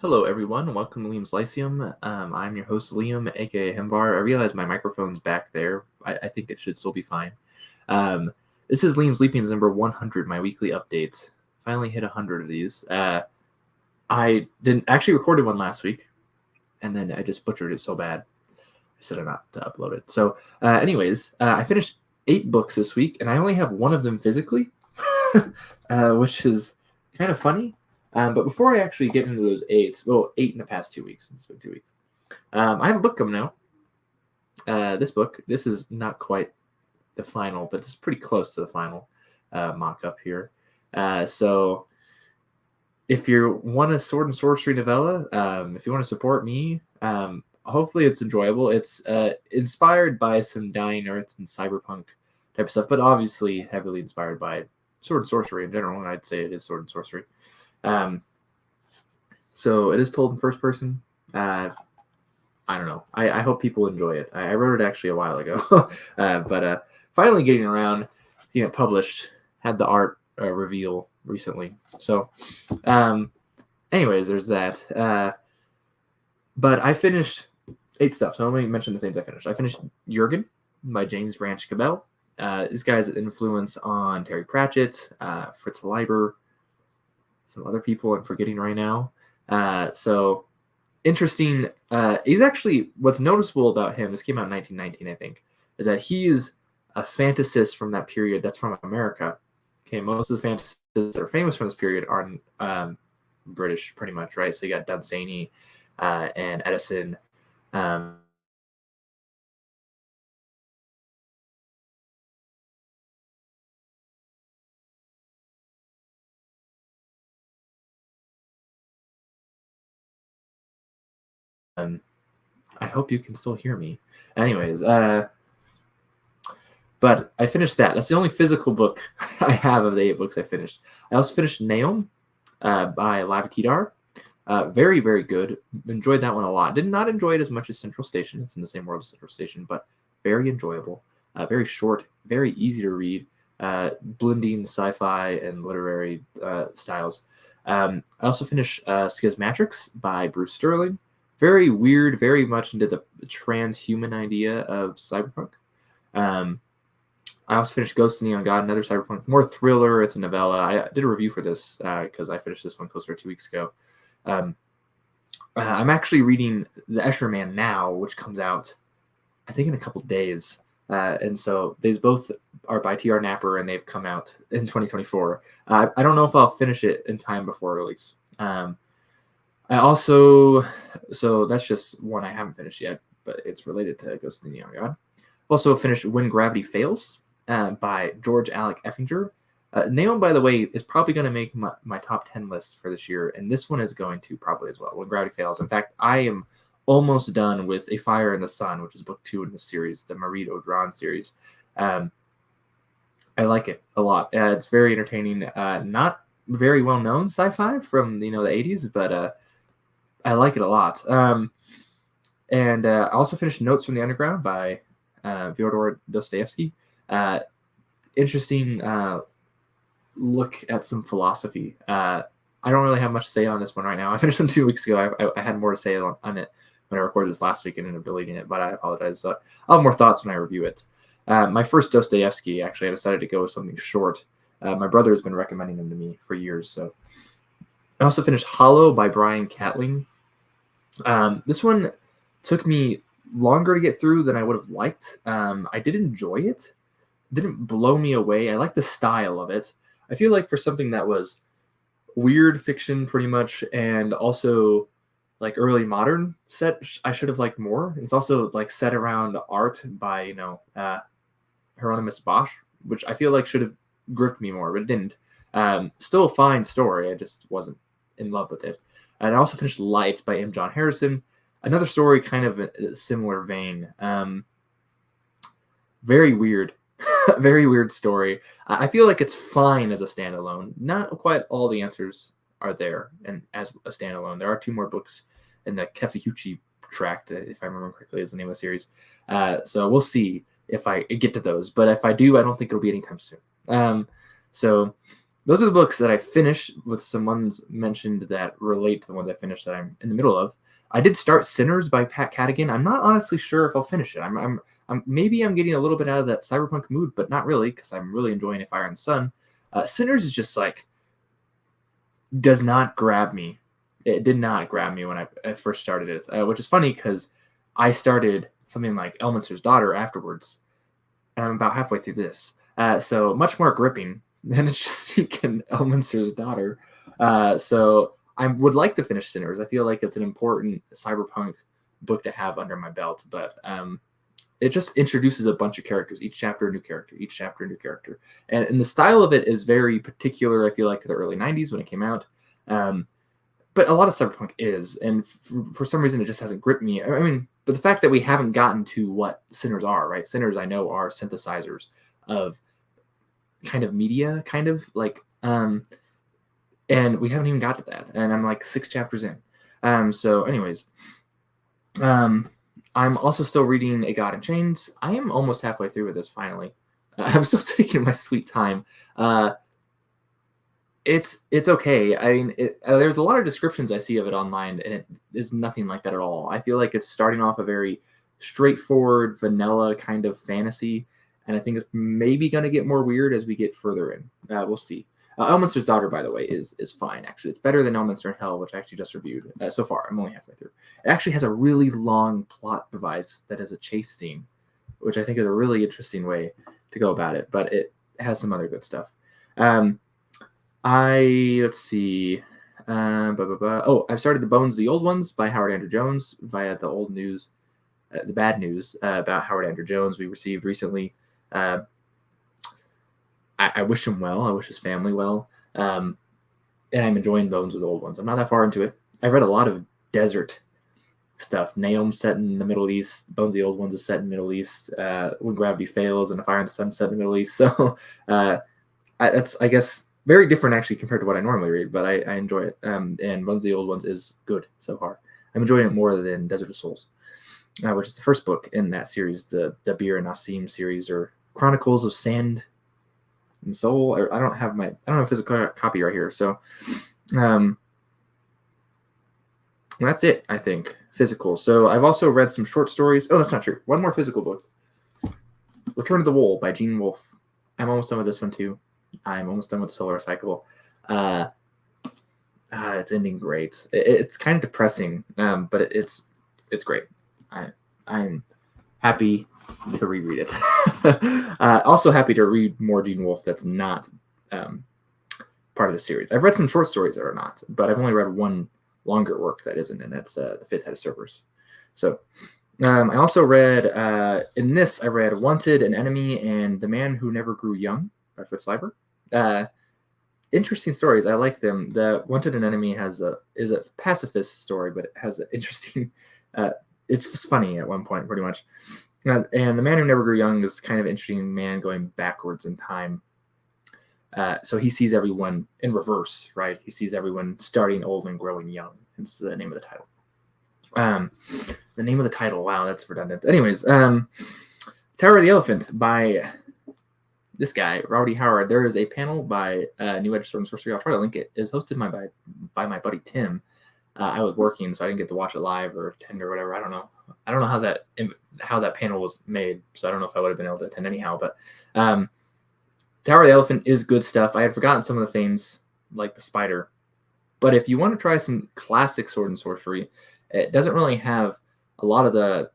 Hello, everyone. Welcome to Liam's Lyceum. I'm your host, Liam, aka Himbar. I realize my microphone's back there. I think it should still be fine. Um, this is Liam's Leapings number 100, my weekly update. Finally hit 100 of these. I didn't actually recorded one last week, and then I just butchered it so bad. I said not to upload it. So, I finished 8 books this week, and I only have one of them physically, which is kind of funny. But before I actually get into those 8 in the past 2 weeks. It's been 2 weeks. I have a book coming out. This is not quite the final, but it's pretty close to the final mock-up here. So if you want a sword and sorcery novella, if you want to support me, hopefully it's enjoyable. It's inspired by some Dying Earths and cyberpunk type of stuff, but obviously heavily inspired by sword and sorcery in general, and I'd say it is sword and sorcery. So it is told in first person. I don't know. I hope people enjoy it. I wrote it actually a while ago, but finally getting around, published. Had the art reveal recently. So, there's that. But I finished 8 stuff. So let me mention the things I finished. I finished Jurgen by James Branch Cabell. This guy's influence on Terry Pratchett, Fritz Leiber, some other people I'm forgetting right now. So interesting. He's actually, what's noticeable about him, this came out in 1919, I think, is that he's a fantasist from that period that's from America. Okay, most of the fantasists that are famous from this period are British, pretty much, right? So you got Dunsany and Edison. I hope you can still hear me. Anyways, but I finished that. That's the only physical book I have of the 8 books I finished. I also finished Naum by Lav Kedar. Very, very good. Enjoyed that one a lot. Did not enjoy it as much as Central Station. It's in the same world as Central Station, but very enjoyable. Very short, very easy to read, blending sci-fi and literary styles. I also finished Schismatrix by Bruce Sterling. Very weird, very much into the transhuman idea of cyberpunk. I also finished Ghost in the Neon God, another cyberpunk, more thriller. It's a novella. I did a review for this because I finished this one closer to 2 weeks ago. I'm actually reading The Escher Man now, which comes out, I think, in a couple days. And so these both are by T.R. Napper, and they've come out in 2024. I don't know if I'll finish it in time before release. So that's just one I haven't finished yet, but it's related to Ghost in the Neon God. Also finished When Gravity Fails by George Alec Effinger. Naum, by the way, is probably going to make my top 10 list for this year, and this one is going to probably as well, When Gravity Fails. In fact, I am almost done with A Fire in the Sun, which is book 2 in the series, the Marit Audran series. I like it a lot. It's very entertaining. Not very well-known sci-fi from the 80s, but I like it a lot. And I also finished Notes from the Underground by Fyodor Dostoevsky. Interesting look at some philosophy. I don't really have much to say on this one right now. I finished them 2 weeks ago. I had more to say on it when I recorded this last week and ended up deleting it, but I apologize. So I'll have more thoughts when I review it. My first Dostoevsky, actually, I decided to go with something short. My brother has been recommending them to me for years. So I also finished Hollow by Brian Catling. This one took me longer to get through than I would have liked. I did enjoy it. It didn't blow me away. I like the style of it. I feel like for something that was weird fiction pretty much, and also like early modern set, I should have liked more. It's also like set around art by Hieronymus Bosch, which I feel like should have gripped me more, but it didn't. Still a fine story. I just wasn't in love with it. And I also finished Light by M. John Harrison. Another story kind of a similar vein. Very weird. Very weird story. I feel like it's fine as a standalone. Not quite all the answers are there, and as a standalone, there are 2 more books in the Kefiuchi tract, if I remember correctly, is the name of the series. So we'll see if I get to those. But if I do, I don't think it'll be anytime soon. So those are the books that I finished, with some ones mentioned that relate to the ones I finished that I'm in the middle of. I did start Sinners by Pat Cadigan. I'm not honestly sure if I'll finish it. Maybe I'm getting a little bit out of that cyberpunk mood, but not really, because I'm really enjoying A Fire and Sun. Sinners is just like, does not grab me. It did not grab me when I first started it, which is funny because I started something like Elminster's Daughter afterwards, and I'm about halfway through this. So much more gripping than it's just speaking Elminster's Daughter. So I would like to finish Sinners. I feel like it's an important cyberpunk book to have under my belt, but it just introduces a bunch of characters. Each chapter, a new character. Each chapter, a new character. And the style of it is very particular, I feel like, to the early 90s when it came out. But a lot of cyberpunk is, and for some reason it just hasn't gripped me. I mean, but the fact that we haven't gotten to what Sinners are, right? Sinners, I know, are synthesizers of kind of media, kind of like, and we haven't even got to that. And I'm like 6 chapters in. So anyways, I'm also still reading A God in Chains. I am almost halfway through with this finally. I'm still taking my sweet time. It's okay. I mean, there's a lot of descriptions I see of it online, and it is nothing like that at all. I feel like it's starting off a very straightforward, vanilla kind of fantasy, and I think it's maybe going to get more weird as we get further in. We'll see. Elminster's Daughter, by the way, is fine, actually. It's better than Elminster in Hell, which I actually just reviewed so far. I'm only halfway through. It actually has a really long plot device that is a chase scene, which I think is a really interesting way to go about it, but it has some other good stuff. Let's see. Oh, I've started The Bones, the Old Ones by Howard Andrew Jones via the old news, the bad news about Howard Andrew Jones we received recently. I wish him well. I wish his family well. And I'm enjoying Bones of the Old Ones. I'm not that far into it. I've read a lot of desert stuff. Naom's set in the Middle East. Bones of the Old Ones is set in the Middle East. When Gravity Fails and A Fire and Sun set in the Middle East. So that's, I guess, very different actually compared to what I normally read, but I enjoy it. And Bones of the Old Ones is good so far. I'm enjoying it more than Desert of Souls, which is the first book in that series, the Dabir and Nassim series, or Chronicles of Sand and Soul. I don't have a physical copy right here, so that's it, I think, physical. So I've also read some short stories. Oh, that's not true. One more physical book, Return of the Wool by Gene Wolfe. I'm almost done with this one too. I'm almost done with the Solar Cycle. It's ending great. It's kind of depressing, but it's great. I'm happy to reread it. Also happy to read more Gene Wolfe that's not part of the series. I've read some short stories that are not, but I've only read one longer work that isn't, and that's The Fifth Head of Cerberus. So I also read, in this, I read Wanted, An Enemy, and The Man Who Never Grew Young by Fritz Leiber. Interesting stories. I like them. The Wanted, An Enemy is a pacifist story, but it has an interesting, it's funny at one point, pretty much. And The Man Who Never Grew Young is kind of interesting man going backwards in time. So he sees everyone in reverse, right? He sees everyone starting old and growing young. It's the name of the title. The name of the title, wow, that's redundant. Anyways, Tower of the Elephant by this guy, Robert E. Howard. There is a panel by New Edge Sword and Sorcery. I'll try to link it. It's hosted by my buddy Tim. I was working, so I didn't get to watch it live or attend or whatever. I don't know how that panel was made, so I don't know if I would have been able to attend anyhow. But Tower of the Elephant is good stuff. I had forgotten some of the things, like the spider. But if you want to try some classic sword and sorcery, it doesn't really have a lot of the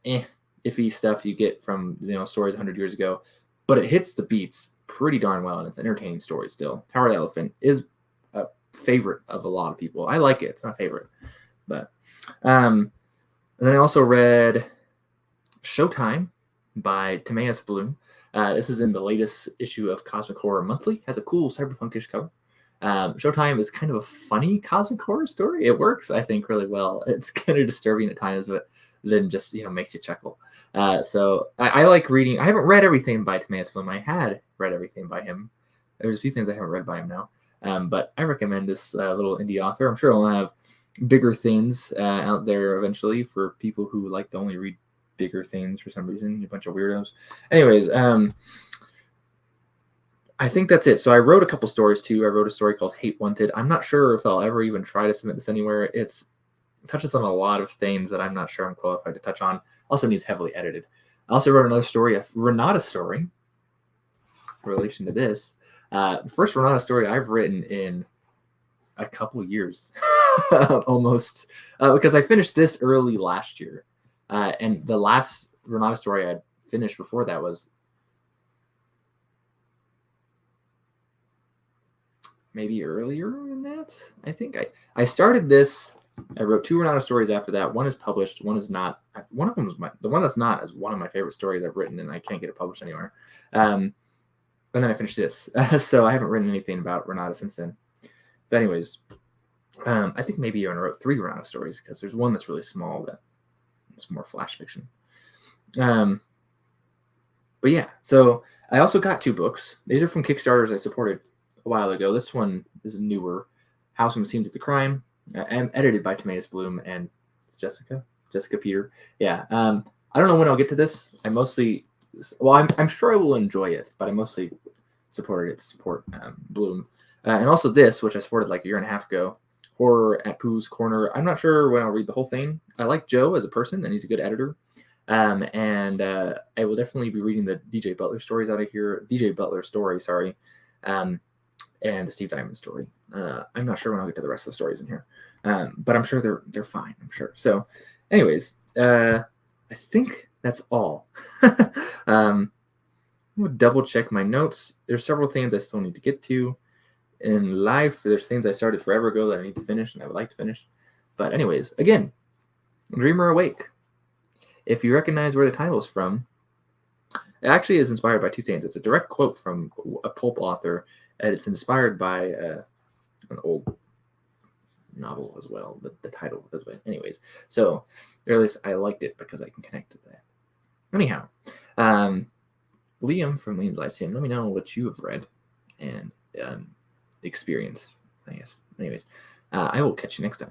iffy stuff you get from stories 100 years ago, but it hits the beats pretty darn well, and it's an entertaining story still. Tower of the Elephant is a favorite of a lot of people. I like it. It's not a favorite. But and then I also read Showtime by Timaeus Bloom. This is in the latest issue of Cosmic Horror Monthly. It has a cool cyberpunkish cover. Showtime is kind of a funny cosmic horror story. It works, I think, really well. It's kind of disturbing at times, but then just makes you chuckle. So I like reading. I haven't read everything by Timaeus Bloom. I had read everything by him. There's a few things I haven't read by him now, but I recommend this little indie author. I'm sure he'll have bigger things out there eventually for people who like to only read bigger things for some reason. A bunch of weirdos. Anyways, I think that's it. So I wrote a couple stories too. I wrote a story called Hate Wanted. I'm not sure if I'll ever even try to submit this anywhere. It touches on a lot of things that I'm not sure I'm qualified to touch on. Also needs heavily edited. I also wrote another story, a Renata story, in relation to this. First Renata story I've written in a couple years, almost, because I finished this early last year. And the last Renata story I'd finished before that was maybe earlier than that. I think I started this. I wrote 2 Renata stories after that. One is published, one is not. One of them is the one that's not is one of my favorite stories I've written, and I can't get it published anywhere. And then I finished this, so I haven't written anything about Renata since then. But anyways, I think maybe I wrote 3 Renata stories because there's one that's really small that it's more flash fiction. But yeah, so I also got 2 books. These are from Kickstarters I supported a while ago. This one is newer. House from Scenes of the Crime. I'm edited by Tomatoes Bloom and Jessica Peter. Yeah. I don't know when I'll get to this. I'm sure I will enjoy it, but I mostly supported it to support Bloom. And also this, which I supported like a year and a half ago, Horror at Pooh's Corner. I'm not sure when I'll read the whole thing. I like Joe as a person, and he's a good editor. And I will definitely be reading the DJ Butler stories out of here. DJ Butler story, sorry. And the Steve Diamond story. I'm not sure when I'll get to the rest of the stories in here. But I'm sure they're fine, I'm sure. So anyways, I think that's all. I'm gonna double check my notes. There's several things I still need to get to in life. There's things I started forever ago that I need to finish and I would like to finish. But anyways, again, Dreamer Awake. If you recognize where the title is from, it actually is inspired by 2 things. It's a direct quote from a pulp author, and it's inspired by an old novel as well, the title as well. Anyways, so or at least I liked it because I can connect to that. Anyhow, Liam from Liam's Lyceum, let me know what you have read and experienced, I guess. Anyways, I will catch you next time.